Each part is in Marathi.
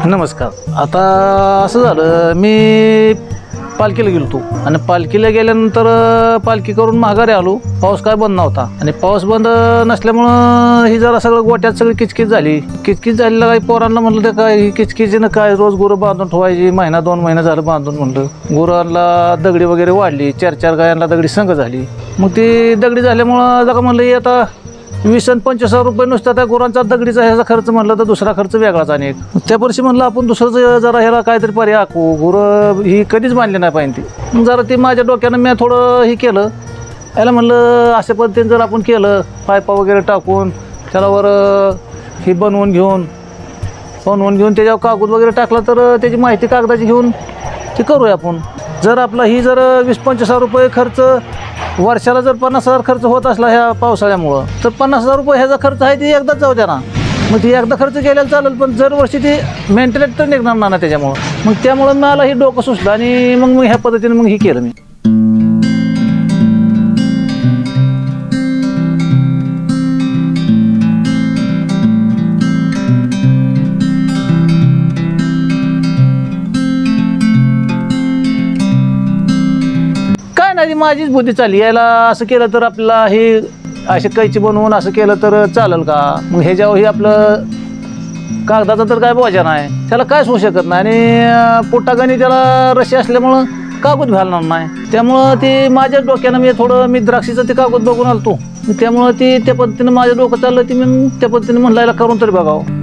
नमस्कार. आता असं झालं, मी पालखीला गेलो होतो आणि पालखीला गेल्यानंतर पालखी करून माघारी आलो. पाऊस काय बंद नव्हता आणि पाऊस बंद नसल्यामुळं ही जरा सगळं गोट्यात सगळी किचकिच झाली. किचकिच झालेलं काही पोरांना म्हणलं ते काय ही किचकिचीनं काय रोज गुरं बांधून ठेवायची. महिना 2 महिने झालं बांधून म्हणलं. गुरांना दगडी वगैरे वाढली, 4 गायांना दगडी संग झाली. मग ती दगडी झाल्यामुळं जरा म्हणलं हे आता 20 आणि 25,000 रुपये नुसता त्या गुरांचा दगडीचा ह्याचा खर्च म्हणलं तर दुसरा खर्च वेगळाच अनेक. त्या वर्षी म्हणलं आपण दुसरं जरा ह्याला काहीतरी पर्याय आखू. गुरं ही कधीच मानली नाही पाहिजे ती. मग जरा ती माझ्या डोक्यानं मी थोडं हे केलं. याला म्हणलं अशा पद्धतीने जर आपण केलं, पायपा वगैरे टाकून त्याला वर ही बनवून घेऊन त्याच्यावर कागद वगैरे टाकला तर त्याची माहिती कागदाची घेऊन ती करूया आपण. जर आपला ही जर 20-25,000 रुपये खर्च वर्षाला जर 50,000 खर्च होत असला ह्या पावसाळ्यामुळं तर 50,000 रुपये ह्याचा खर्च आहे ती एकदाच जाऊ द्या ना. मग ती एकदा खर्च केलेला चालेल, पण दरवर्षी ती मेंटेनन्स तर निघणार ना त्याच्यामुळं. मग त्यामुळं मला ही डोकं सुचलं आणि मग ह्या पद्धतीने मग ही केलं मी. नाही माझीच बुद्धी चालली. याला असं केलं तर आपल्याला हे असे कैची बनवून असं केलं तर चालेल का. मग ह्याच्यावर हे आपलं कागदाचा तर काय बोजा नाही, त्याला कायच होऊ शकत नाही. आणि पोटागानी त्याला रशी असल्यामुळं कागद घालणार नाही. त्यामुळं ते माझ्या डोक्यानं मी द्राक्षीचं ते कागद बघून आलतो. त्यामुळं ती त्या पद्धतीनं माझं डोकं चाललं. ती मी त्या पद्धतीने म्हणलं याला करून तरी बघावं.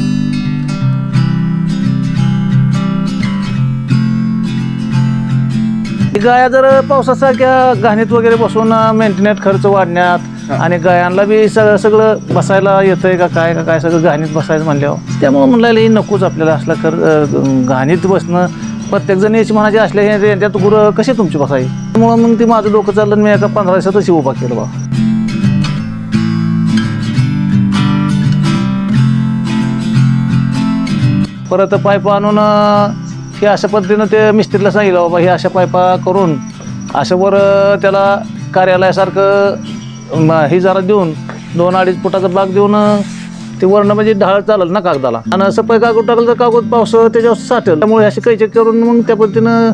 गाया जर पावसासारख्या घाणीत वगैरे बसून मेंटेनन्स खर्च वाढण्यात आणि गायांना बी सगळं बसायला येतंय का काय सगळं घाणीत बसायचं म्हणल्यावर त्यामुळं म्हणलं हे नकोच आपल्याला असलं घाणीत बसणं. प्रत्येक जण याची म्हणायची असल्या त्यात गुरं कशी तुमची बसायची. त्यामुळं मग ते माझं डोकं चाललं. मी एका 15 दिवसातच उभा केलं बा. परत पाईप आणून हे अशा पद्धतीनं ते मिस्त्रीला सांगितलं बाबा हे अशा पायपा करून असं वर त्याला कार्यालयासारखं हे जरा देऊन 2-2.5 फुटाचा भाग देऊन ते वरनं म्हणजे ढाळ चालेल ना कागदाला. आणि असं पै कागद टाकलं तर कागद पाऊस त्याच्यावर साठेल. त्यामुळे असे कैचे करून मग त्या पद्धतीनं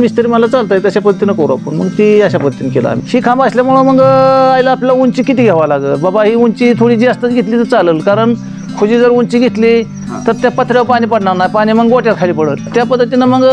मिस्त्री मला चालतंय तशा पद्धतीनं करू आपण. मग ती अशा पद्धतीने केलं आम्ही. ही खांब असल्यामुळं मग आईला आपल्याला उंची किती घ्यावं लागेल बाबा. ही उंची थोडी जास्तच घेतली तर चालेल, कारण खुजी जर उंची घेतली तर त्या पत्र्यावर पाणी पडणार नाही. पाणी मग गोट्यात खाली पडत. त्या पद्धतीनं मग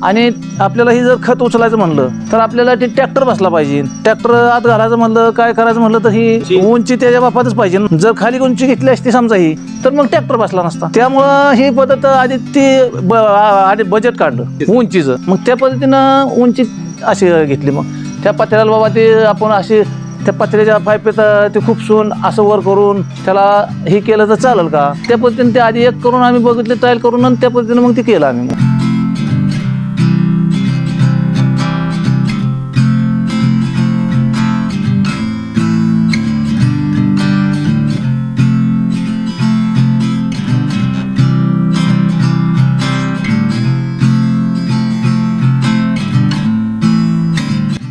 आणि आपल्याला ही जर खत उचलायचं म्हणलं तर आपल्याला ते ट्रॅक्टर बसला पाहिजे. ट्रॅक्टर आत घालायचं म्हणलं काय करायचं म्हणलं तर ही उंची त्याच्या बापातच पाहिजे. जर खाली उंची घेतली असती समजा ही तर मग ट्रॅक्टर बसला नसता. त्यामुळं ही पद्धत आधी बजेट काढलं उंचीचं. मग त्या पद्धतीनं उंची अशी घेतली. मग त्या पत्र्याला बाबा ते आपण अशी त्या पत्र्याच्या पाईपेत ते खुपसून असं वर करून त्याला हे केलं तर चालेल का. त्या पद्धतीने ते आधी एक करून आम्ही बघितले ट्रायल करून आणि त्या पद्धतीने मग ते केलं आम्ही.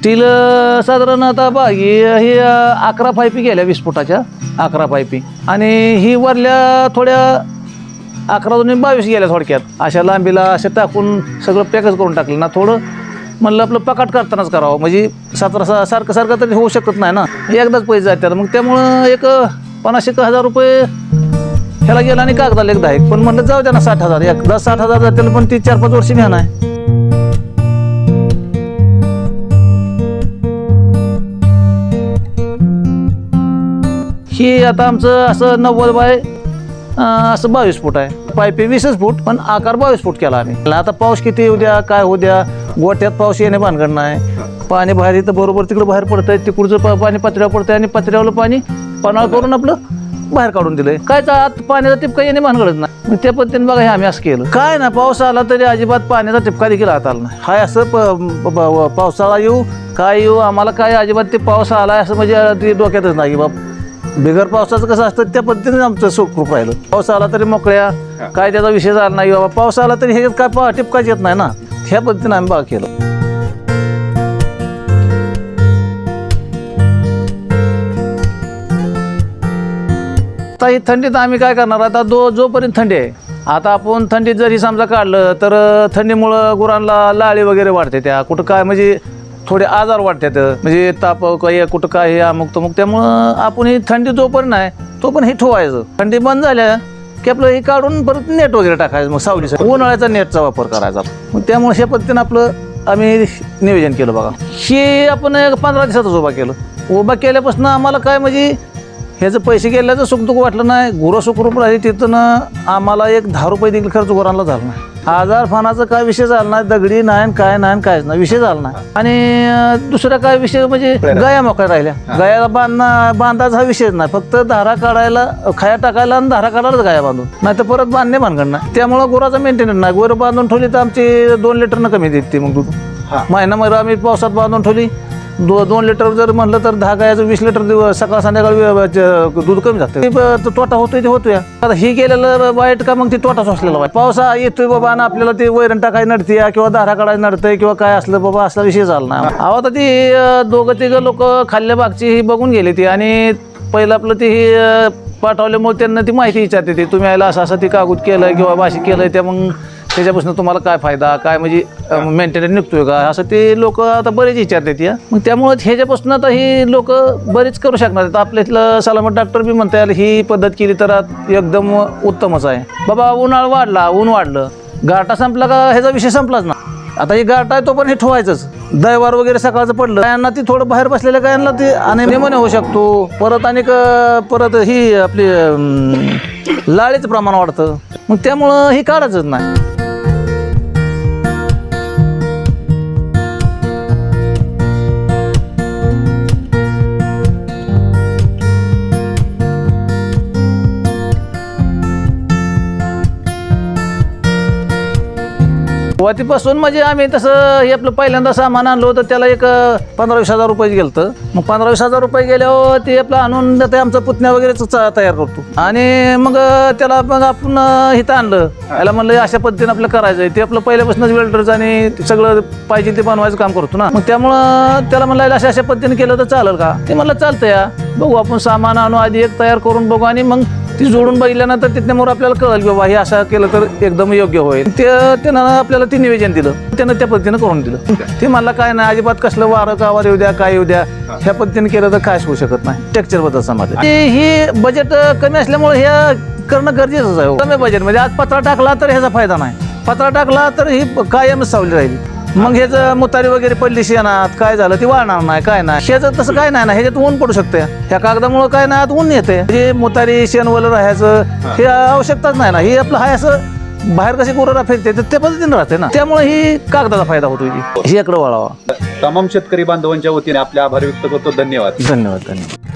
स्टील साधारण आता ही 11 पाईपी गेल्या 20 फुटाच्या 11 पाईपी आणि ही वरल्या थोड्या 11-22 गेल्या थोडक्यात. अशा लांबीला अशा टाकून सगळं पॅकच करून टाकलं ना. थोडं म्हणलं आपलं पकाट करतानाच करावं, म्हणजे सारखं तरी होऊ शकत नाही ना. एकदाच पैसे जातात. मग त्यामुळं एक 50,000 रुपये ह्याला गेला आणि कागदाला एकदा आहे. पण म्हणलं जाऊ द्या ना 60,000 एकदा 60,000 जातील, पण ती 4-5 वर्षी घ्या नाही. ही आता आमचं असं 90 बाय असं 22 फूट आहे. पाईपी 20 फूट पण आकार 22 फूट केला आम्ही. आता पाऊस किती येऊ द्या काय होऊ द्या, गोट्यात पाऊस येणे भानगड नाही. पाणी बाहेर इथं बरोबर तिकडं बाहेर पडतंय. तिकडचं पाणी पत्र्यावर पडतंय आणि पत्र्यावरलं पाणी पन्हाळ करून आपलं बाहेर काढून दिलंय. काय आत पाण्याचा टिपका येणे भानगडच नाही. त्या पद्धतीने बघा हे आम्ही असं केलं. काय ना पाऊस आला तरी अजिबात पाण्याचा टिपका देखील हात आला नाही. हाय असं पावसाळा येऊ काय येऊ आम्हाला काय अजिबात ते पाऊस आला असं म्हणजे ते डोक्यातच नाही. बाबा बिगर पावसाचं कसं असतं त्या पद्धतीने आमचं सुखरूप राहिलं. पाऊस आला तरी मोकळ्या काय त्याचा विषय झाला नाही. बाबा पाऊस आला तरी हे काय टिपकाच येत नाही ना. ह्या पद्धतीने आम्ही बाग केलं. आता ही थंडीत आम्ही काय करणार. आता जोपर्यंत थंडी आहे आता आपण थंडीत जरी समजा काढलं तर थंडीमुळं गुरांना लाळी वगैरे वाढते, त्या कुठं काय म्हणजे थोडे आजार वाढतात, म्हणजे ताप काय कुठं काय हे अमुक तमुक. त्यामुळं आपण ही थंडी जोपर्यंत आहे तोपर्यंत हे ठेवायचं. थंडी बंद झाल्या की आपलं हे काढून परत नेट वगैरे टाकायचं, मग सावलीचं उन्हाळ्याचा नेटचा वापर करायचा. मग त्यामुळे ह्या पद्धतीनं आपलं आम्ही नियोजन केलं बघा. हे आपण 15 दिवसातच उभा केलं. उभा केल्यापासून आम्हाला काय म्हणजे ह्याचं पैसे गेल्याचं सुखदुःख वाटलं नाही. गुरं सुखरूप राहिली, तिथून आम्हाला एक 10 रुपये देखील खर्च गुरांना झाला नाही. आजार फानाचा काय विषय झाला नाही, दगडी नाही काय नाही कायच नाही विषय झाला नाही. आणि दुसरा काय विषय म्हणजे गाया मोकळ्या राहिल्या. गायाला बांधायचा हा विषयच नाही, फक्त धारा काढायला खाया टाकायला आणि धारा काढायलाच गाया बांधून, नाही तर परत बांधणे भानगड नाही. त्यामुळं गुराचा मेंटेनन्स नाही. गुरं बांधून ठेवली तर आमची 2 लिटरनं कमी देते. मग दूध महिन्यामध्ये आम्ही पावसात बांधून ठेवली 2 लिटर जर म्हणलं तर 10 गायाचं 20 लिटर सकाळ संध्याकाळी दूध कमी जातं. तोटा होतोय ते होतोय. आता ही गेलेलं वाईट का मग ती तोटा सोसलेला वाईट. पावसा येतोय बाबा आणि आपल्याला ते वैरण टाकाय नडते किंवा धारा काढायला नडतंय किंवा काय असलं बाबा, असला विषय झाला नाही. अहो आता ती 2-3 लोक खाल्ल्या बागची ही बघून गेली ती, आणि पहिलं आपलं ती पाठवल्यामुळे त्यांना ती माहिती विचारते ती, तुम्ही यायला असं ती कागद केलंय किंवा भाषी केलंय, त्या मग त्याच्यापासून तुम्हाला काय फायदा, काय म्हणजे मेंटेनन्स निघतोय का, असं ते लोक आता बरेच विचारतात या. मग त्यामुळे ह्याच्यापासून आता ही लोक बरेच करू शकणार आहेत. आपल्या इथलं सलामत डॉक्टर बी म्हणता येईल ही पद्धत केली तर एकदम उत्तमच आहे. बाबा उन्हाळा वाढला, ऊन वाढलं, गारठा संपला का ह्याचा विषय संपलाच ना. आता ही गारठा आहे तो पण हे ठेवायचंच. दैवार वगैरे सकाळचं पडलं गायांना ती थोडं बाहेर बसलेल्या गायांना ते अनिमने होऊ शकतो. परत आणि परत ही आपली लाळीचं प्रमाण वाढतं. मग त्यामुळं ही काढायचंच नाही. सुरुवातीपासून म्हणजे आम्ही तसं हे आपलं पहिल्यांदा सामान आणलं होतं, त्याला एक 15-20 हजार रुपये गेलं. मग 15-20 हजार रुपये गेल्यावर ते आपलं आणून ते आमचा पुतण्या वगैरेच तयार करतो. आणि मग त्याला मग आपण इथं आणलं, याला म्हणलं अशा पद्धतीने आपलं करायचं. ते आपलं पहिल्यापासूनच वेल्डरचं आणि सगळं पाहिजे ते बनवायचं काम करतो ना. मग त्यामुळं त्याला म्हणलं अशा पद्धतीने केलं तर चालेल का, ते म्हणलं चालतं या, बघू आपण सामान आणू आधी एक तयार करून बघू, आणि मग ती जोडून बघितल्यानंतर तिथल्यामुळे आपल्याला कळेल की बाबा हे असं केलं तर एकदम योग्य होईल. त्यानं आपल्याला ते निवेदन दिलं, त्यानं त्या पद्धतीनं करून दिलं. ते मला काय नाही अजिबात कसलं वारं कावर येऊ द्या काय येऊ द्या, ह्या पद्धतीने केलं तर कायच होऊ शकत नाही. टेक्स्चर बद्दल समाज ही बजेट कमी असल्यामुळे हे करणं गरजेचंच आहे. कमी बजेटमध्ये आज पत्रा टाकला तर ह्याचा फायदा नाही, पत्रा टाकला तर ही कायमच सावली राहिली. मग ह्याचं मुतारी वगैरे पडली शेणात काय झालं ती वाळणार नाही काय नाही. ह्याचं तसं काय नाही ना, ह्याच्यात ऊन पडू शकते. ह्या कागदामुळे काय नाही आत ऊन येते. म्हणजे मुतारी शेणवलं राहायचं हे आवश्यकताच नाही ना. हे आपलं हाय असं बाहेर कशी गुरं फिरते तर त्या पद्धतीने राहते ना. त्यामुळे ही कागदाचा फायदा होतो. ही इकडे वळावा. तमाम शेतकरी बांधवांच्या वतीने आपले आभार व्यक्त करतो. धन्यवाद. धन्यवाद.